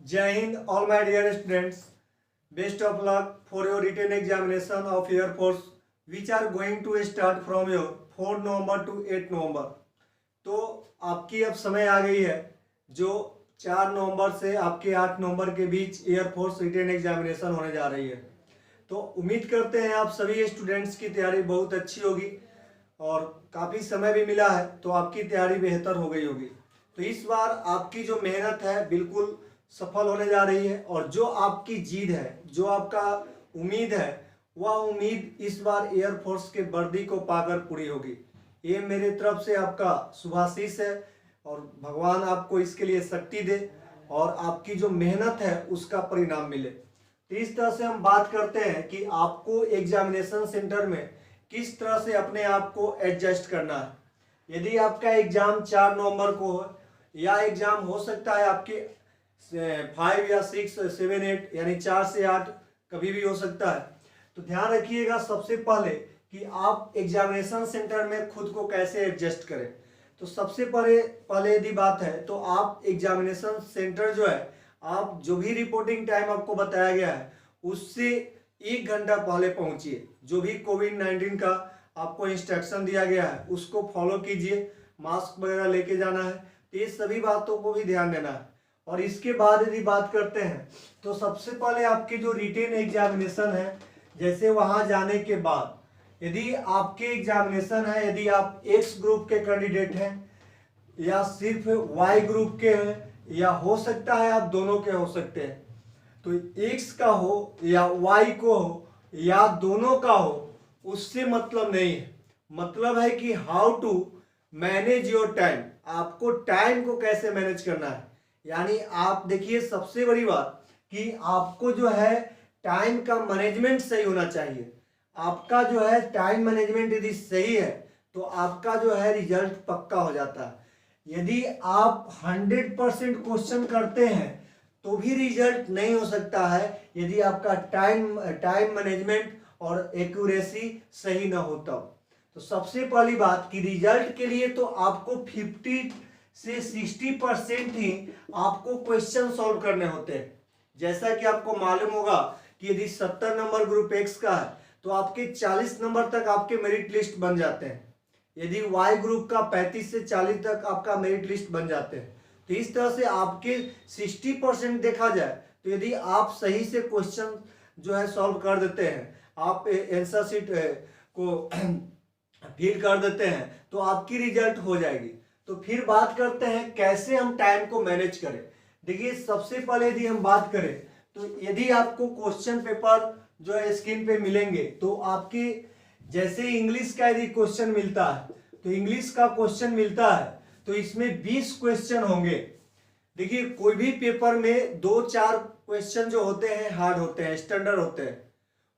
Jai Hind, all my dear students. Best of luck for your written examination of Air Force, which are going to start from your 4 November to 8 नवंबर। तो आपकी अब समय आ गई है जो 4 नवंबर से आपके 8 नवंबर के बीच एयरफोर्स रिटेन एग्जामिनेशन होने जा रही है। तो उम्मीद करते हैं आप सभी स्टूडेंट्स की तैयारी बहुत अच्छी होगी और काफ़ी समय भी मिला है तो आपकी तैयारी बेहतर हो गई होगी। तो इस बार आपकी जो मेहनत है बिल्कुल सफल होने जा रही है और जो आपकी जीत है, जो आपका उम्मीद है, वह उम्मीद इस बार एयरफोर्स के वर्दी को पाकर पूरी होगी। ये मेरे तरफ से आपका शुभाशीष है और भगवान आपको इसके लिए शक्ति दे और आपकी जो मेहनत है उसका परिणाम मिले। तो इस तरह से हम बात करते हैं कि आपको एग्जामिनेशन सेंटर में किस तरह से अपने आप को एडजस्ट करना है। यदि आपका एग्जाम 4 नवंबर को हो या एग्जाम हो सकता है आपके 5 या 6, 7, 8 यानी 4 से 8 कभी भी हो सकता है। तो ध्यान रखिएगा सबसे पहले कि आप एग्जामिनेशन सेंटर में खुद को कैसे एडजस्ट करें। तो सबसे पहले यदि बात है तो आप एग्जामिनेशन सेंटर जो है, आप जो भी रिपोर्टिंग टाइम आपको बताया गया है उससे 1 घंटा पहले पहुंचिए। जो भी कोविड-19 का आपको इंस्ट्रक्शन दिया गया है उसको फॉलो कीजिए, मास्क वगैरह लेके जाना है। तो ये सभी बातों को भी ध्यान देना है। और इसके बाद यदि बात करते हैं तो सबसे पहले आपके जो रिटेन एग्जामिनेशन है, जैसे वहां जाने के बाद यदि आपके एग्जामिनेशन है, यदि आप एक्स ग्रुप के कैंडिडेट हैं या सिर्फ वाई ग्रुप के हैं या हो सकता है आप दोनों के हो सकते हैं, तो एक्स का हो या वाई को हो या दोनों का हो उससे मतलब नहीं है। मतलब है कि how to manage your time, आपको टाइम को कैसे मैनेज करना है। यानी आप देखिए सबसे बड़ी बात कि आपको जो है टाइम का मैनेजमेंट सही होना चाहिए। आपका जो है टाइम मैनेजमेंट यदि सही है तो आपका जो है रिजल्ट पक्का हो जाता है। यदि आप 100% क्वेश्चन करते हैं तो भी रिजल्ट नहीं हो सकता है यदि आपका टाइम मैनेजमेंट और एक्यूरेसी सही ना हो तब। तो सबसे पहली बात कि रिजल्ट के लिए तो आपको 50 से 60% ही आपको क्वेश्चन सॉल्व करने होते हैं। जैसा कि आपको मालूम होगा कि यदि 70 नंबर ग्रुप एक्स का है तो आपके 40 नंबर तक आपके मेरिट लिस्ट बन जाते हैं। यदि वाई ग्रुप का 35 से 40 तक आपका मेरिट लिस्ट बन जाते हैं। तो इस तरह से आपके 60% देखा जाए तो यदि आप सही से क्वेश्चन जो है सॉल्व कर देते हैं, आप आंसर शीट को फिल कर देते हैं तो आपकी रिजल्ट हो जाएगी। तो फिर बात करते हैं कैसे हम टाइम को मैनेज करें। देखिए सबसे पहले यदि हम बात करें तो यदि आपको क्वेश्चन पेपर जो है स्क्रीन पे मिलेंगे तो आपके जैसे इंग्लिश का यदि क्वेश्चन मिलता है तो इंग्लिश का क्वेश्चन मिलता है तो इसमें 20 क्वेश्चन होंगे। देखिए कोई भी पेपर में 2-4 क्वेश्चन जो होते हैं हार्ड होते हैं, स्टैंडर्ड होते हैं,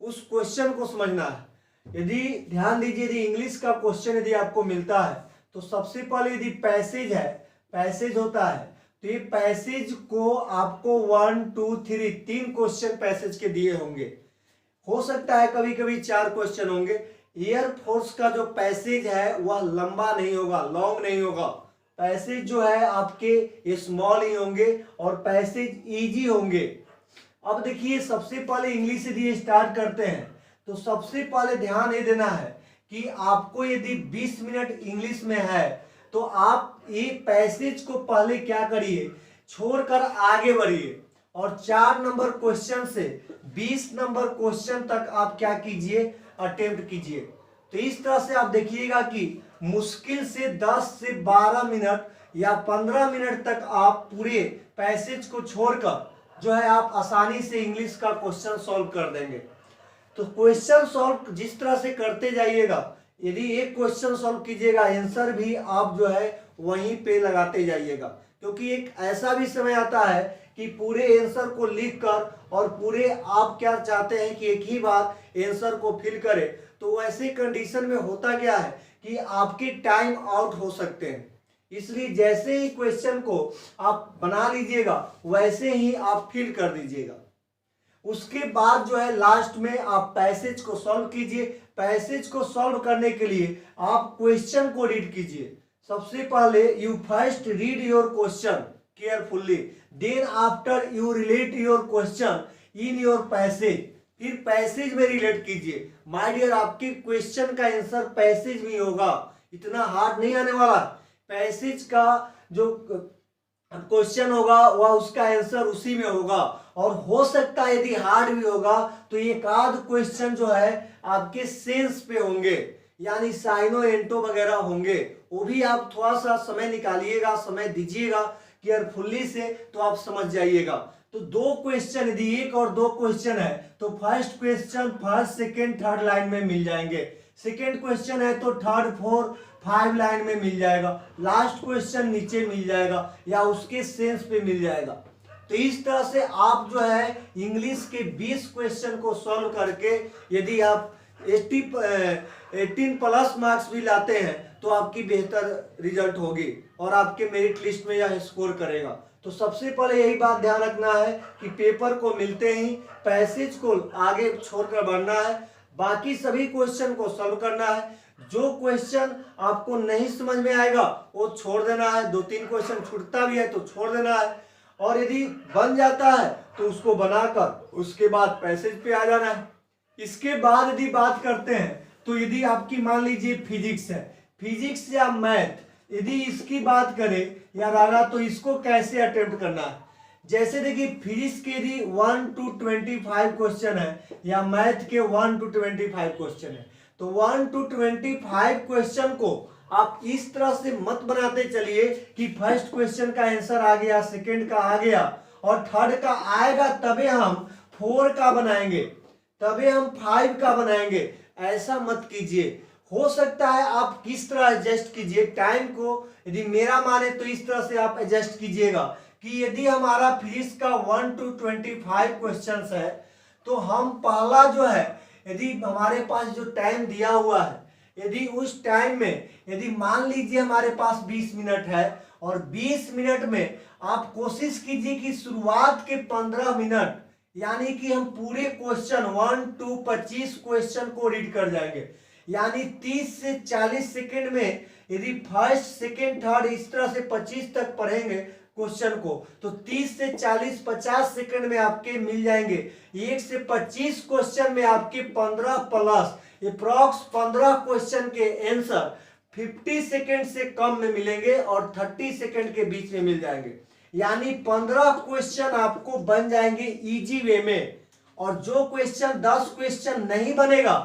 उस क्वेश्चन को समझना है। यदि ध्यान दीजिए यदि इंग्लिश का क्वेश्चन यदि आपको मिलता है तो सबसे पहले यदि पैसेज है, पैसेज होता है तो ये पैसेज को आपको 1, 2, 3 क्वेश्चन पैसेज के दिए होंगे। हो सकता है कभी कभी 4 क्वेश्चन होंगे। एयरफोर्स का जो पैसेज है वह लंबा नहीं होगा, लॉन्ग नहीं होगा। पैसेज जो है आपके स्मॉल ही होंगे और पैसेज इजी होंगे। अब देखिए सबसे पहले इंग्लिश यदि स्टार्ट करते हैं तो सबसे पहले ध्यान ये देना है कि आपको यदि 20 मिनट इंग्लिश में है तो आप ये पैसेज को पहले क्या करिए, छोड़कर आगे बढ़िए और 4 नंबर क्वेश्चन से 20 नंबर क्वेश्चन तक आप क्या कीजिए, अटेम्प्ट कीजिए। तो इस तरह से आप देखिएगा कि मुश्किल से 10 से 12 मिनट या 15 मिनट तक आप पूरे पैसेज को छोड़कर जो है आप आसानी से इंग्लिश का क्वेश्चन सॉल्व कर देंगे। तो क्वेश्चन सॉल्व जिस तरह से करते जाइएगा, यदि एक क्वेश्चन सॉल्व कीजिएगा आंसर भी आप जो है वहीं पे लगाते जाइएगा, क्योंकि एक ऐसा भी समय आता है कि पूरे आंसर को लिखकर और पूरे आप क्या चाहते हैं कि एक ही बार आंसर को फिल करें, तो वैसे कंडीशन में होता क्या है कि आपके टाइम आउट हो सकते हैं। इसलिए जैसे ही क्वेश्चन को आप बना लीजिएगा वैसे ही आप फिल कर दीजिएगा। उसके बाद जो है लास्ट में आप पैसेज को सॉल्व कीजिए। पैसेज को सॉल्व करने के लिए आप क्वेश्चन को रीड कीजिए। सबसे पहले you first read your question, carefully, then after you relate your question in your passage, फिर पैसेज में रिलेट कीजिए। माय डियर, आपके क्वेश्चन का आंसर पैसेज में होगा, इतना हार्ड नहीं आने वाला। पैसेज का जो क्वेश्चन होगा वह उसका आंसर उसी में होगा, और हो सकता है यदि हार्ड भी होगा तो एक आध क्वेश्चन जो है आपके सेंस पे होंगे, यानी साइनो एंटो वगैरह होंगे, वो भी आप थोड़ा सा समय निकालिएगा, समय दीजिएगा केयरफुली से, तो आप समझ जाइएगा। तो दो क्वेश्चन, यदि एक और दो क्वेश्चन है तो first question first second third line में मिल जाएंगे, सेकेंड क्वेश्चन है तो थर्ड फोर्थ 5 लाइन में मिल जाएगा, लास्ट क्वेश्चन नीचे मिल जाएगा या उसके सेंस पे मिल जाएगा। तो इस तरह से आप जो है इंग्लिश के 20 क्वेश्चन को सॉल्व करके यदि आप 18 प्लस मार्क्स भी लाते हैं तो आपकी बेहतर रिजल्ट होगी और आपके मेरिट लिस्ट में यह स्कोर करेगा। तो सबसे पहले यही बात ध्यान रखना है कि पेपर को मिलते ही पैसेज को आगे छोड़कर बढ़ना है, बाकी सभी क्वेश्चन को सॉल्व करना है। जो क्वेश्चन आपको नहीं समझ में आएगा वो छोड़ देना है, 2-3 क्वेश्चन छूटता भी है तो छोड़ देना है, और यदि बन जाता है तो उसको बनाकर उसके बाद पैसेज पे आ जाना है। इसके बाद यदि बात करते हैं तो यदि आपकी मान लीजिए फिजिक्स है, फिजिक्स या मैथ, यदि इसकी बात करें या रागा, तो इसको कैसे अटेम्प्ट करना है। जैसे देखिए फिजिक्स के यदि 1 to 25 क्वेश्चन है या मैथ के 1 to 25 क्वेश्चन है, तो 1 to 25 क्वेश्चन को आप इस तरह से मत बनाते चलिए कि फर्स्ट क्वेश्चन का आंसर आ गया, सेकंड का आ गया और थर्ड का आएगा तबे हम 4 का बनाएंगे, तबे हम 5 का बनाएंगे। ऐसा मत कीजिए। हो सकता है आप किस तरह एडजस्ट कीजिए टाइम को, यदि मेरा माने तो इस तरह से आप एडजस्ट कीजिएगा कि यदि हमारा फिजिक्स का 1 to 25 क्वेश्चंस है तो हम पहला जो है, यदि हमारे पास जो टाइम दिया हुआ है, यदि उस टाइम में यदि मान लीजिए हमारे पास 20 मिनट है और 20 मिनट में आप कोशिश कीजिए कि शुरुआत के 15 मिनट यानी कि हम पूरे क्वेश्चन 1 to 25 क्वेश्चन को रीड कर जाएंगे, यानी 30 से 40 सेकेंड में यदि फर्स्ट सेकेंड थर्ड इस तरह से 25 तक पढ़ेंगे क्वेश्चन को तो 30 से 40 50 सेकंड में आपके मिल जाएंगे। 1 से 25 क्वेश्चन में आपके 15 प्लस अप्रॉक्स 15 क्वेश्चन के आंसर 50 सेकंड से कम में मिलेंगे और 30 सेकंड के बीच में मिल जाएंगे, यानी 15 क्वेश्चन आपको बन जाएंगे इजी वे में। और जो क्वेश्चन 10 क्वेश्चन नहीं बनेगा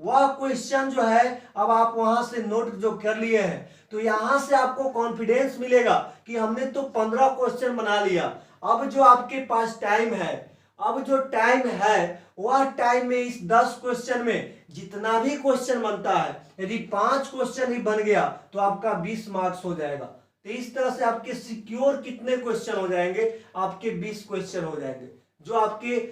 वह क्वेश्चन जो है अब आप वहां से नोट जो कर लिए हैं तो यहां से आपको कॉन्फिडेंस मिलेगा कि हमने तो 15 क्वेश्चन बना लिया। अब जो आपके पास टाइम है, अब जो टाइम है वह टाइम में इस 10 क्वेश्चन में जितना भी क्वेश्चन बनता है, यदि 5 क्वेश्चन ही बन गया तो आपका 20 मार्क्स हो जाएगा। तो इस तरह से आपके सिक्योर कितने क्वेश्चन हो जाएंगे, आपके 20 क्वेश्चन हो जाएंगे, जो आपके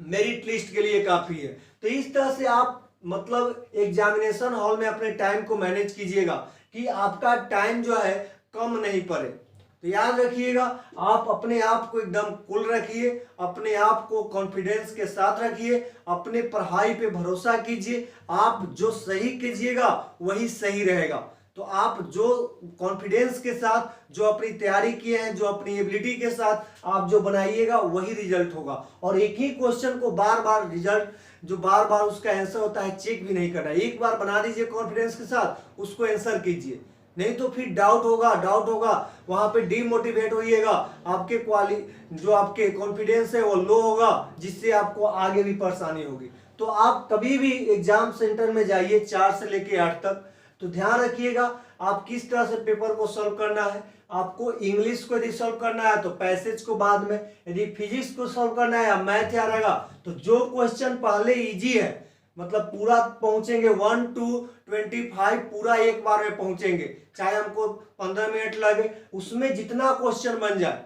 मेरिट लिस्ट के लिए काफी है। तो इस तरह से आप मतलब एग्जामिनेशन हॉल में अपने टाइम को मैनेज कीजिएगा कि आपका टाइम जो है कम नहीं पड़े। तो याद रखिएगा, आप अपने आप को एकदम कूल रखिए, अपने आप को कॉन्फिडेंस के साथ रखिए, अपने पढ़ाई पे भरोसा कीजिए। आप जो सही कीजिएगा वही सही रहेगा। तो आप जो कॉन्फिडेंस के साथ जो अपनी तैयारी किए हैं, जो अपनी एबिलिटी के साथ आप जो बनाइएगा वही रिजल्ट होगा। और एक ही क्वेश्चन को बार बार रिजल्ट जो बार बार उसका आंसर होता है चेक भी नहीं करना। एक बार बना दीजिए कॉन्फिडेंस के साथ, उसको आंसर कीजिए, नहीं तो फिर डाउट होगा वहां पे डीमोटिवेट होइएगा, आपके जो आपके कॉन्फिडेंस है वो लो होगा, जिससे आपको आगे भी परेशानी होगी। तो आप कभी भी एग्जाम सेंटर में जाइए 4 से लेके 8 तक, तो ध्यान रखिएगा आप किस तरह से पेपर को सॉल्व करना है। आपको इंग्लिश को यदि सॉल्व करना है तो पैसेज को बाद में, यदि फिजिक्स को सॉल्व करना है या मैथ याद रहेगा तो जो क्वेश्चन पहले इजी है मतलब पूरा पहुंचेंगे 1 to 25 पूरा एक बार में पहुंचेंगे, चाहे हमको 15 मिनट लगे, उसमें जितना क्वेश्चन बन जाए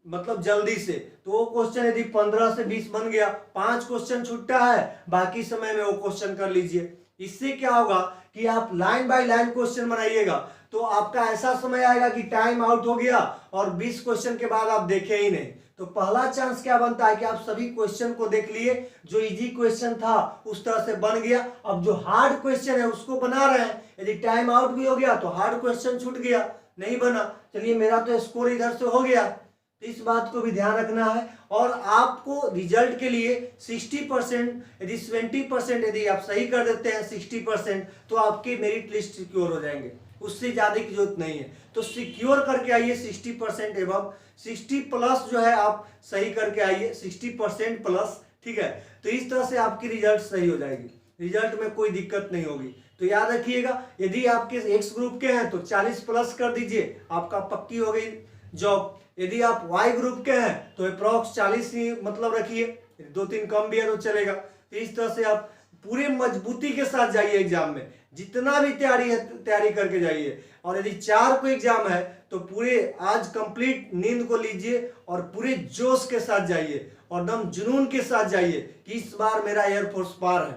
मतलब जल्दी से, तो वो क्वेश्चन यदि 15 से 20 बन गया, 5 क्वेश्चन छूटा है, बाकी समय में वो क्वेश्चन कर लीजिए। इससे क्या होगा कि आप लाइन बाय लाइन क्वेश्चन बनाइएगा तो आपका ऐसा समय आएगा कि टाइम आउट हो गया और 20 क्वेश्चन के बाद आप देखे ही नहीं। तो पहला चांस क्या बनता है कि आप सभी क्वेश्चन को देख लिए, जो इजी क्वेश्चन था उस तरह से बन गया, अब जो हार्ड क्वेश्चन है उसको बना रहे हैं, यदि टाइम आउट भी हो गया तो हार्ड क्वेश्चन छूट गया। नहीं बना, चलिए मेरा तो स्कोर इधर से हो गया, तो इस बात को भी ध्यान रखना है। और आपको रिजल्ट के लिए 60%, यदि 70% यदि आप सही कर देते हैं 60%, तो आपके मेरिट लिस्ट सिक्योर हो जाएंगे, उससे ज़्यादा की जरूरत नहीं है। तो सिक्योर करके आइए 60% एबव, 60 प्लस जो है आप सही करके आइए, 60% प्लस, ठीक है। तो इस तरह से आपकी रिजल्ट सही हो जाएगी, रिजल्ट में कोई दिक्कत नहीं होगी। तो याद रखिएगा, यदि आपके एक्स ग्रुप के हैं तो 40 प्लस कर दीजिए, आपका पक्की हो गई जॉब। यदि आप वाई ग्रुप के हैं तो अप्रॉक्स 40 ही मतलब रखिए, 2-3 कम भी है तो चलेगा। तो इस तरह से आप पूरे मजबूती के साथ जाइए एग्जाम में, जितना भी तैयारी है तैयारी करके जाइए। और यदि 4 को एग्जाम है तो पूरे आज कंप्लीट नींद को लीजिए और पूरे जोश के साथ जाइए और एकदम जुनून के साथ जाइए कि इस बार मेरा एयरफोर्स पार है,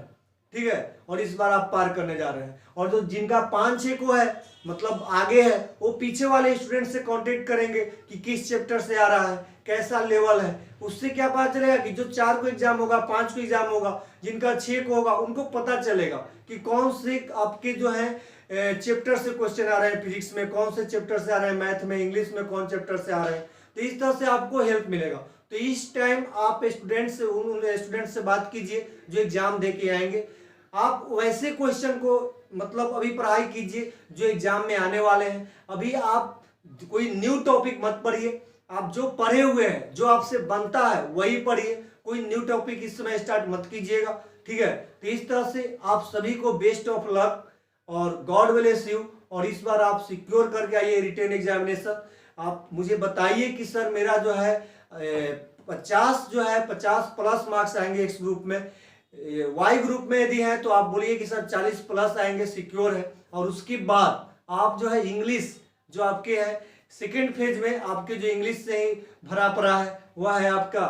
ठीक है, और इस बार आप पार करने जा रहे हैं। और जो जिनका 5-6 को है मतलब आगे है, वो पीछे वाले स्टूडेंट से कांटेक्ट करेंगे कि किस चैप्टर से आ रहा है, कैसा लेवल है। उससे क्या पता चलेगा कि जो 4 को एग्जाम होगा, 5 को एग्जाम होगा, जिनका 6 को होगा, उनको पता चलेगा कि कौन से आपके जो है चैप्टर से क्वेश्चन आ रहे हैं, फिजिक्स में कौन से चैप्टर से आ रहे हैं, मैथ में, इंग्लिश में कौन चैप्टर से आ रहे हैं। तो इस तरह से आपको हेल्प मिलेगा। तो इस टाइम आप स्टूडेंट से, उन स्टूडेंट से बात कीजिए जो एग्जाम दे के आएंगे। आप वैसे क्वेश्चन को मतलब अभी पढ़ाई कीजिए जो एग्जाम में आने वाले हैं। अभी आप कोई न्यू टॉपिक मत पढ़िए, आप जो पढ़े हुए हैं, जो आपसे बनता है वही पढ़िए, कोई न्यू टॉपिक इस समय स्टार्ट मत कीजिएगा, ठीक है। तो इस तरह से आप सभी को बेस्ट ऑफ लक और गॉड ब्लेस यू। और इस बार आप सिक्योर करके आइए रिटन एग्जामिनेशन। आप मुझे बताइए कि सर मेरा जो है 50 प्लस मार्क्स आएंगे एक्स ग्रुप में, वाई ग्रुप में यदि है तो आप बोलिए कि सर 40 प्लस आएंगे, सिक्योर है। और उसके बाद आप जो है इंग्लिश जो आपके है सेकेंड फेज में, आपके जो इंग्लिश से ही भरा पड़ा है वह है आपका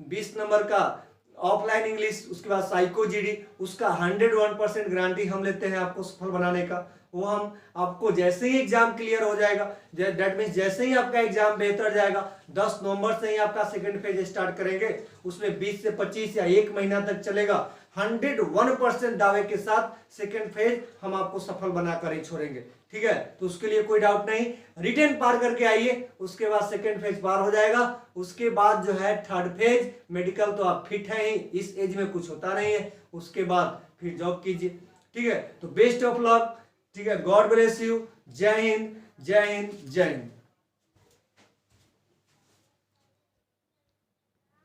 20 नंबर का ऑफलाइन इंग्लिश, उसके बाद साइको जीडी, उसका 101% गारंटी हम लेते हैं आपको सफल बनाने का। वो हम आपको जैसे ही एग्जाम क्लियर हो जाएगा, दैट मीन्स जैसे ही आपका एग्जाम बेहतर जाएगा, 10 नवंबर से ही आपका सेकंड फेज स्टार्ट करेंगे, उसमें 20 से 25 या 1 महीना तक चलेगा। 101% दावे के साथ सेकंड फेज हम आपको सफल बनाकर ही छोड़ेंगे, ठीक है। तो उसके लिए कोई डाउट नहीं, रिटन पार करके आइए, उसके बाद सेकंड फेज पार हो जाएगा। उसके बाद जो है थर्ड फेज मेडिकल, तो आप फिट है ही, इस एज में कुछ होता नहीं है, उसके बाद फिर जॉब कीजिए, ठीक है। तो बेस्ट ऑफ लक, ठीक है। God bless you. जय हिंद, जय हिंद, जय हिंद।